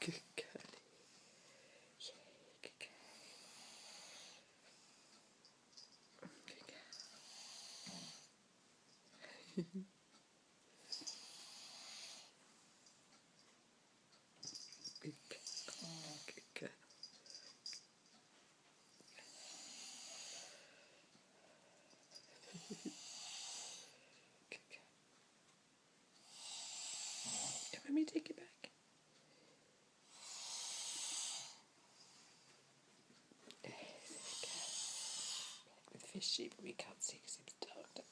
Good girl. Yeah, good girl. Good girl. Good girl. Good girl. Good girl. Let me take it back. There we go. Like with fishy, but we can't see because it's dark.